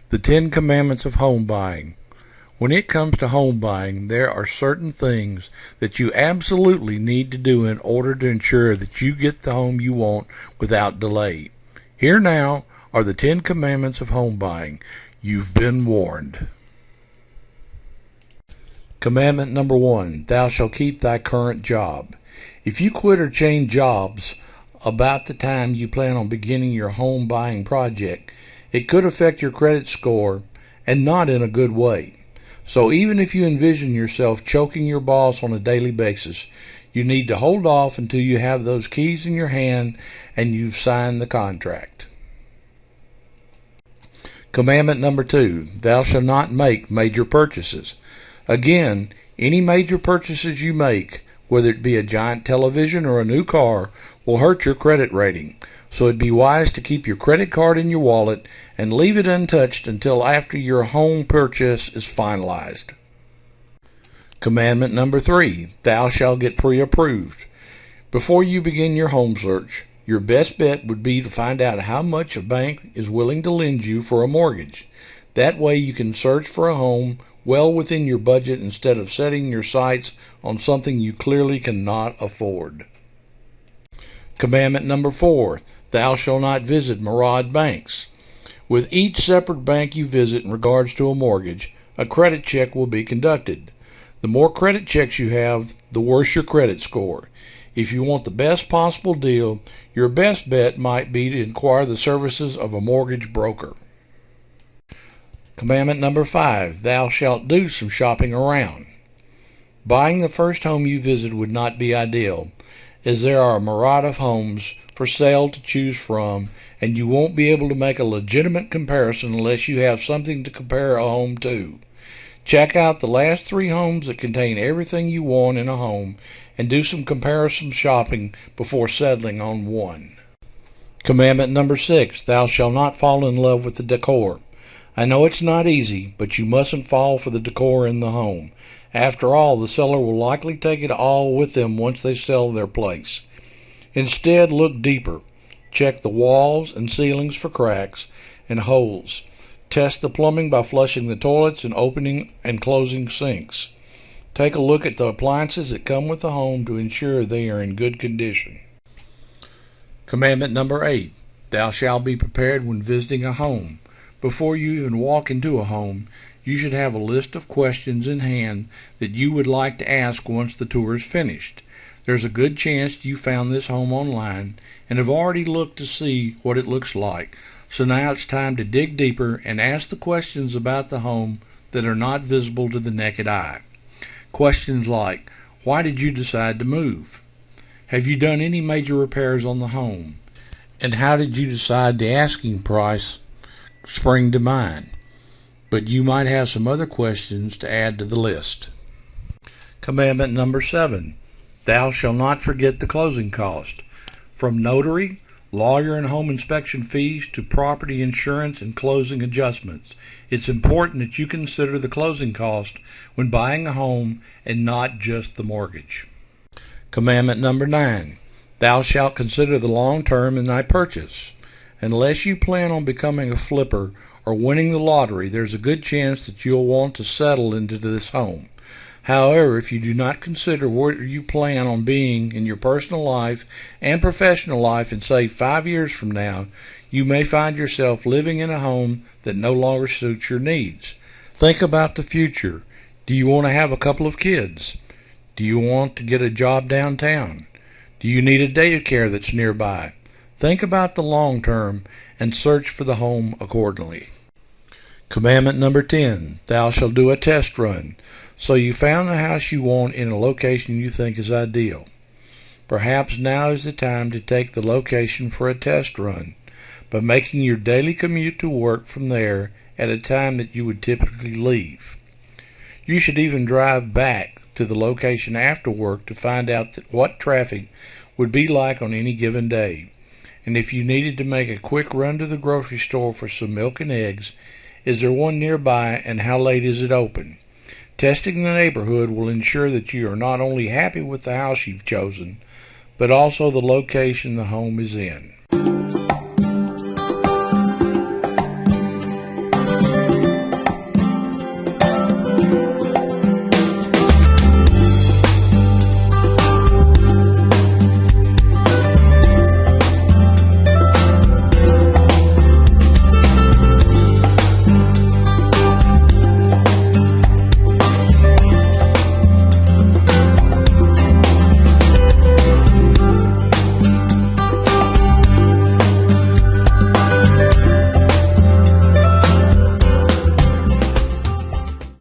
The 10 Commandments of Home Buying. When it comes to home buying, there are certain things that you absolutely need to do in order to ensure that you get the home you want without delay. Here now are the 10 Commandments of Home Buying. You've been warned. Commandment number 1, thou shalt keep thy current job. If you quit or change jobs about the time you plan on beginning your home buying project, it could affect your credit score, and not in a good way. So even if you envision yourself choking your boss on a daily basis, you need to hold off until you have those keys in your hand and you've signed the contract. Commandment number 2, thou shalt not make major purchases. Again, any major purchases you make, whether it be a giant television or a new car, will hurt your credit rating. So it'd be wise to keep your credit card in your wallet and leave it untouched until after your home purchase is finalized. Commandment number 3, thou shalt get pre-approved. Before you begin your home search, your best bet would be to find out how much a bank is willing to lend you for a mortgage. That way you can search for a home well within your budget instead of setting your sights on something you clearly cannot afford. Commandment number 4, thou shalt not visit maraud banks. With each separate bank you visit in regards to a mortgage, a credit check will be conducted. The more credit checks you have, the worse your credit score. If you want the best possible deal, your best bet might be to inquire the services of a mortgage broker. Commandment number 5, thou shalt do some shopping around. Buying the first home you visit would not be ideal, as there are a myriad of homes for sale to choose from, and you won't be able to make a legitimate comparison unless you have something to compare a home to. Check out the last 3 homes that contain everything you want in a home and do some comparison shopping before settling on one. Commandment number 6, thou shalt not fall in love with the decor. I know it's not easy, but you mustn't fall for the decor in the home. After all, the seller will likely take it all with them once they sell their place. Instead, look deeper. Check the walls and ceilings for cracks and holes. Test the plumbing by flushing the toilets and opening and closing sinks. Take a look at the appliances that come with the home to ensure they are in good condition. Commandment number 8, thou shalt be prepared when visiting a home. Before you even walk into a home, you should have a list of questions in hand that you would like to ask once the tour is finished. There's a good chance you found this home online and have already looked to see what it looks like. So now it's time to dig deeper and ask the questions about the home that are not visible to the naked eye. Questions like, why did you decide to move? Have you done any major repairs on the home? And how did you decide the asking price spring to mind? But you might have some other questions to add to the list. Commandment number 7, thou shalt not forget the closing cost. From notary, lawyer and home inspection fees to property insurance and closing adjustments, it's important that you consider the closing cost when buying a home and not just the mortgage. Commandment number 9, thou shalt consider the long term in thy purchase. Unless you plan on becoming a flipper or winning the lottery, there's a good chance that you'll want to settle into this home. However, if you do not consider where you plan on being in your personal life and professional life in, say, 5 years from now, you may find yourself living in a home that no longer suits your needs. Think about the future. Do you want to have a couple of kids? Do you want to get a job downtown? Do you need a daycare that's nearby? Think about the long term and search for the home accordingly. Commandment number 10, thou shalt do a test run. So you found the house you want in a location you think is ideal. Perhaps now is the time to take the location for a test run by making your daily commute to work from there at a time that you would typically leave. You should even drive back to the location after work to find out what traffic would be like on any given day. And if you needed to make a quick run to the grocery store for some milk and eggs, is there one nearby and how late is it open? Testing the neighborhood will ensure that you are not only happy with the house you've chosen, but also the location the home is in.